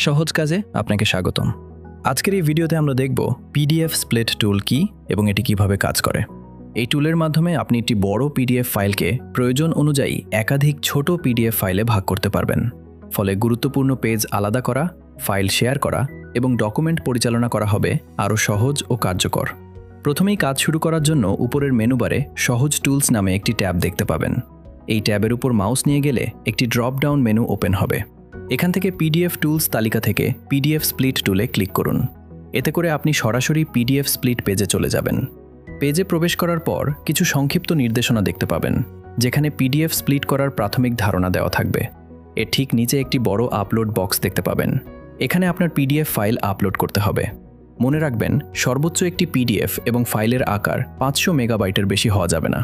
সহজ কাজে আপনাকে স্বাগতম। আজকের এই ভিডিওতে আমরা দেখব পিডিএফ স্প্লিট টুল কি এবং এটি কিভাবে কাজ করে। এই টুলের মাধ্যমে আপনি একটি বড় পিডিএফ ফাইলকে প্রয়োজন অনুযায়ী একাধিক ছোট পিডিএফ ফাইলে ভাগ করতে পারবেন। ফলে গুরুত্বপূর্ণ পেজ আলাদা করা, ফাইল শেয়ার করা এবং ডকুমেন্ট পরিচালনা করা হবে আরও সহজ ও কার্যকর। প্রথমেই কাজ শুরু করার জন্য উপরের মেনু বারে সহজ টুলস নামে একটি ট্যাব দেখতে পাবেন। এই ট্যাবের উপর মাউস নিয়ে গেলে একটি ড্রপ ডাউন মেনু ওপেন হবে। এখান থেকে পিডিএফ টুলস তালিকা থেকে পিডিএফ স্প্লিট টুলে ক্লিক করুন। এতে করে আপনি সরাসরি পিডিএফ স্প্লিট পেজে চলে যাবেন। পেজে প্রবেশ করার পর কিছু সংক্ষিপ্ত নির্দেশনা দেখতে পাবেন, যেখানে পিডিএফ স্প্লিট করার প্রাথমিক ধারণা দেওয়া থাকবে। এর ঠিক নিচে একটি বড় আপলোড বক্স দেখতে পাবেন। এখানে আপনার পিডিএফ ফাইল আপলোড করতে হবে। মনে রাখবেন, সর্বোচ্চ একটি পিডিএফ এবং ফাইলের আকার 500 মেগাবাইটের বেশি হওয়া যাবে না।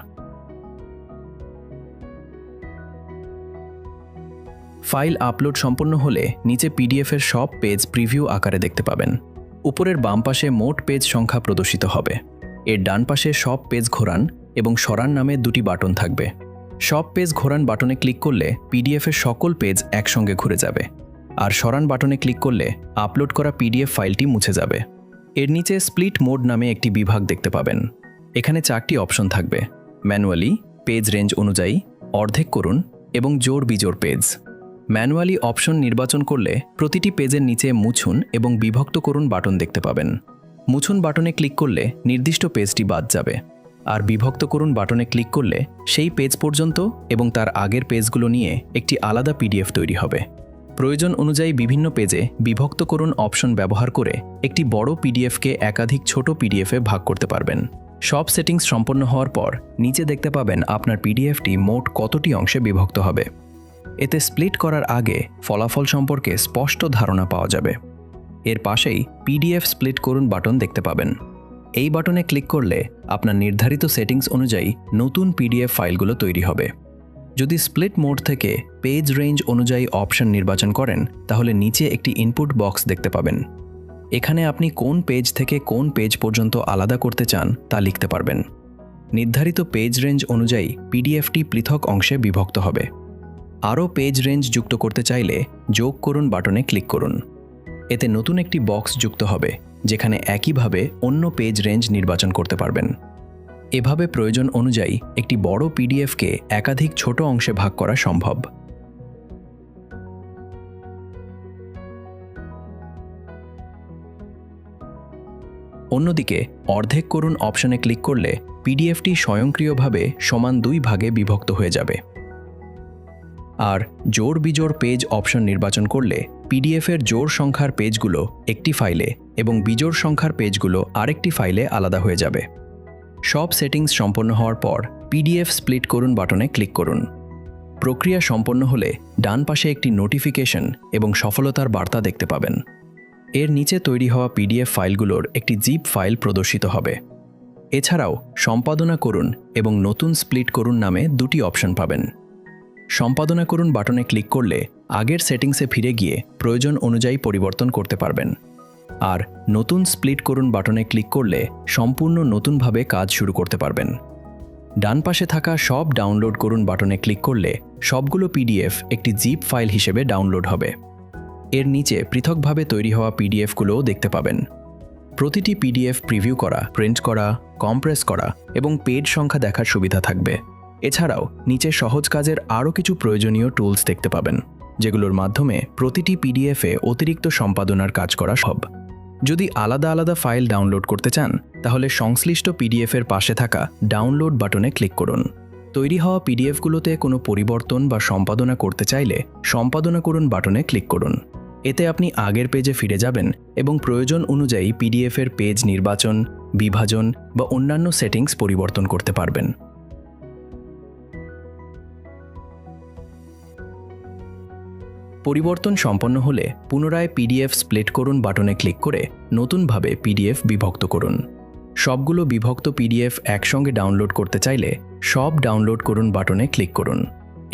ফাইল আপলোড সম্পন্ন হলে নিচে পিডিএফের সব পেজ প্রিভিউ আকারে দেখতে পাবেন। উপরের বাম পাশে মোট পেজ সংখ্যা প্রদর্শিত হবে। এর ডান পাশে সব পেজ ঘোরান এবং সরান নামে দুটি বাটন থাকবে। সব পেজ ঘোরান বাটনে ক্লিক করলে পিডিএফের সকল পেজ একসঙ্গে ঘুরে যাবে, আর সরান বাটনে ক্লিক করলে আপলোড করা পিডিএফ ফাইলটি মুছে যাবে। এর নিচে স্প্লিট মোড নামে একটি বিভাগ দেখতে পাবেন। এখানে 4টি অপশন থাকবে: ম্যানুয়ালি, পেজ রেঞ্জ অনুযায়ী, অর্ধেক করুন এবং জোড় বিজোড় পেজ। ম্যানুয়ালি অপশন নির্বাচন করলে প্রতিটি পেজের নিচে মুছুন এবং বিভক্ত করুন বাটন দেখতে পাবেন। মুছুন বাটনে ক্লিক করলে নির্দিষ্ট পেজটি বাদ যাবে, আর বিভক্ত করুন বাটনে ক্লিক করলে সেই পেজ পর্যন্ত এবং তার আগের পেজগুলো নিয়ে একটি আলাদা পিডিএফ তৈরি হবে। প্রয়োজন অনুযায়ী বিভিন্ন পেজে বিভক্ত করুন অপশন ব্যবহার করে একটি বড় পিডিএফকে একাধিক ছোট পিডিএফে ভাগ করতে পারবেন। সব সেটিংস সম্পন্ন হওয়ার পর নিচে দেখতে পাবেন আপনার পিডিএফটি মোট কতটি অংশে বিভক্ত হবে। এতে স্প্লিট করার আগে ফলাফল সম্পর্কে স্পষ্ট ধারণা পাওয়া যাবে। এর পাশেই পিডিএফ স্প্লিট করুন বাটন দেখতে পাবেন। এই বাটনে ক্লিক করলে আপনার নির্ধারিত সেটিংস অনুযায়ী নতুন পিডিএফ ফাইলগুলো তৈরি হবে। যদি স্প্লিট মোড থেকে পেজ রেঞ্জ অনুযায়ী অপশন নির্বাচন করেন, তাহলে নিচে একটি ইনপুট বক্স দেখতে পাবেন। এখানে আপনি কোন পেজ থেকে কোন পেজ পর্যন্ত আলাদা করতে চান তা লিখতে পারবেন। নির্ধারিত পেজ রেঞ্জ অনুযায়ী পিডিএফটি পৃথক অংশে বিভক্ত হবে। আরও পেজ রেঞ্জ যুক্ত করতে চাইলে যোগ করুন বাটনে ক্লিক করুন। এতে নতুন একটি বক্স যুক্ত হবে, যেখানে একইভাবে অন্য পেজ রেঞ্জ নির্বাচন করতে পারবেন। এভাবে প্রয়োজন অনুযায়ী একটি বড় পিডিএফকে একাধিক ছোট অংশে ভাগ করা সম্ভব। অন্যদিকে অর্ধেক করুন অপশনে ক্লিক করলে পিডিএফটি স্বয়ংক্রিয়ভাবে সমান 2 ভাগে বিভক্ত হয়ে যাবে। আর জোড় বিজোড় পেজ অপশন নির্বাচন করলে পিডিএফের জোড় সংখ্যার পেজগুলো একটি ফাইলে এবং বিজোড় সংখ্যার পেজগুলো আরেকটি ফাইলে আলাদা হয়ে যাবে। সব সেটিংস সম্পন্ন হওয়ার পর পিডিএফ স্প্লিট করুন বাটনে ক্লিক করুন। প্রক্রিয়া সম্পন্ন হলে ডান পাশে একটি নোটিফিকেশন এবং সফলতার বার্তা দেখতে পাবেন। এর নিচে তৈরি হওয়া পিডিএফ ফাইলগুলোর একটি জিপ ফাইল প্রদর্শিত হবে। এছাড়াও সম্পাদনা করুন এবং নতুন স্প্লিট করুন নামে দুটি অপশন পাবেন। সম্পাদনা করুন বাটনে ক্লিক করলে আগের সেটিংসে ফিরে গিয়ে প্রয়োজন অনুযায়ী পরিবর্তন করতে পারবেন। আর নতুন স্প্লিট করুন বাটনে ক্লিক করলে সম্পূর্ণ নতুনভাবে কাজ শুরু করতে পারবেন। ডান পাশে থাকা সব ডাউনলোড করুন বাটনে ক্লিক করলে সবগুলো পিডিএফ একটি জিপ ফাইল হিসেবে ডাউনলোড হবে। এর নিচে পৃথকভাবে তৈরি হওয়া পিডিএফগুলোও দেখতে পাবেন। প্রতিটি পিডিএফ প্রিভিউ করা, প্রিন্ট করা, কম্প্রেস করা এবং পেজ সংখ্যা দেখার সুবিধা থাকবে। এছাড়াও নিচে সহজ কাজের আরও কিছু প্রয়োজনীয় টুলস দেখতে পাবেন, যেগুলোর মাধ্যমে প্রতিটি পিডিএফে অতিরিক্ত সম্পাদনার কাজ করা সম্ভব। যদি আলাদা আলাদা ফাইল ডাউনলোড করতে চান, তাহলে সংশ্লিষ্ট পিডিএফের পাশে থাকা ডাউনলোড বাটনে ক্লিক করুন। তৈরি হওয়া পিডিএফগুলোতে কোনো পরিবর্তন বা সম্পাদনা করতে চাইলে সম্পাদনা করুন বাটনে ক্লিক করুন। এতে আপনি আগের পেজে ফিরে যাবেন এবং প্রয়োজন অনুযায়ী পিডিএফের পেজ নির্বাচন, বিভাজন বা অন্যান্য সেটিংস পরিবর্তন করতে পারবেন। পরিবর্তন সম্পন্ন হলে পুনরায় পিডিএফ স্প্লিট করুন বাটনে ক্লিক করে নতুনভাবে পিডিএফ বিভক্ত করুন। সবগুলো বিভক্ত পিডিএফ একসঙ্গে ডাউনলোড করতে চাইলে সব ডাউনলোড করুন বাটনে ক্লিক করুন।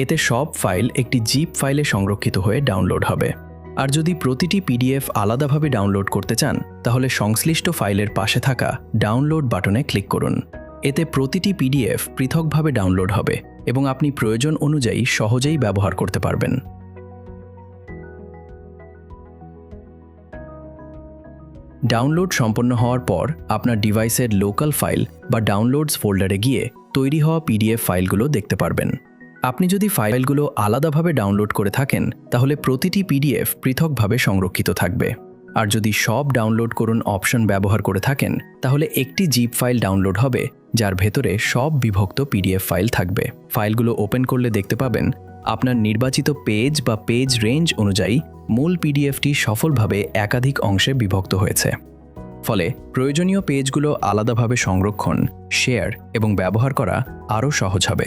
এতে সব ফাইল একটি জিপ ফাইলে সংরক্ষিত হয়ে ডাউনলোড হবে। আর যদি প্রতিটি পিডিএফ আলাদাভাবে ডাউনলোড করতে চান, তাহলে সংশ্লিষ্ট ফাইলের পাশে থাকা ডাউনলোড বাটনে ক্লিক করুন। এতে প্রতিটি পিডিএফ পৃথকভাবে ডাউনলোড হবে এবং আপনি প্রয়োজন অনুযায়ী সহজেই ব্যবহার করতে পারবেন। ডাউনলোড সম্পন্ন হওয়ার পর আপনার ডিভাইসের লোকাল ফাইল বা ডাউনলোডস ফোল্ডারে গিয়ে তৈরি হওয়া পিডিএফ ফাইলগুলো দেখতে পারবেন। আপনি যদি ফাইলগুলো আলাদাভাবে ডাউনলোড করে থাকেন তাহলে প্রতিটি পিডিএফ পৃথকভাবে সংরক্ষিত থাকবে। আর যদি সব ডাউনলোড করুন অপশন ব্যবহার করে থাকেন তাহলে একটি জিপ ফাইল ডাউনলোড হবে যার ভেতরে সব বিভক্ত পিডিএফ ফাইল থাকবে। ফাইলগুলো ওপেন করলে দেখতে পাবেন আপনার নির্বাচিত পেজ বা পেজ রেঞ্জ অনুযায়ী মূল পিডিএফটি সফলভাবে একাধিক অংশে বিভক্ত হয়েছে। ফলে প্রয়োজনীয় পেজগুলো আলাদাভাবে সংরক্ষণ, শেয়ার এবং ব্যবহার করা আরও সহজ হবে।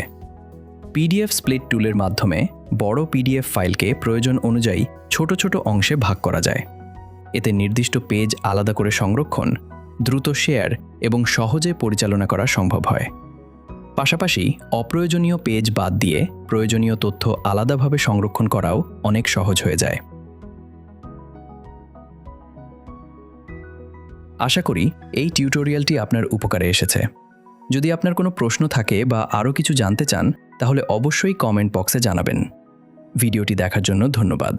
পিডিএফ স্প্লিট টুলের মাধ্যমে বড় পিডিএফ ফাইলকে প্রয়োজন অনুযায়ী ছোট ছোট অংশে ভাগ করা যায়। এতে নির্দিষ্ট পেজ আলাদা করে সংরক্ষণ, দ্রুত শেয়ার এবং সহজে পরিচালনা করা সম্ভব হয়। পাশাপাশি অপ্রয়োজনীয় পেজ বাদ দিয়ে প্রয়োজনীয় তথ্য আলাদাভাবে সংরক্ষণ করাও অনেক সহজ হয়ে যায়। আশা করি এই টিউটোরিয়ালটি আপনার উপকারে এসেছে। যদি আপনার কোনো প্রশ্ন থাকে বা আরও কিছু জানতে চান তাহলে অবশ্যই কমেন্ট বক্সে জানাবেন। ভিডিওটি দেখার জন্য ধন্যবাদ।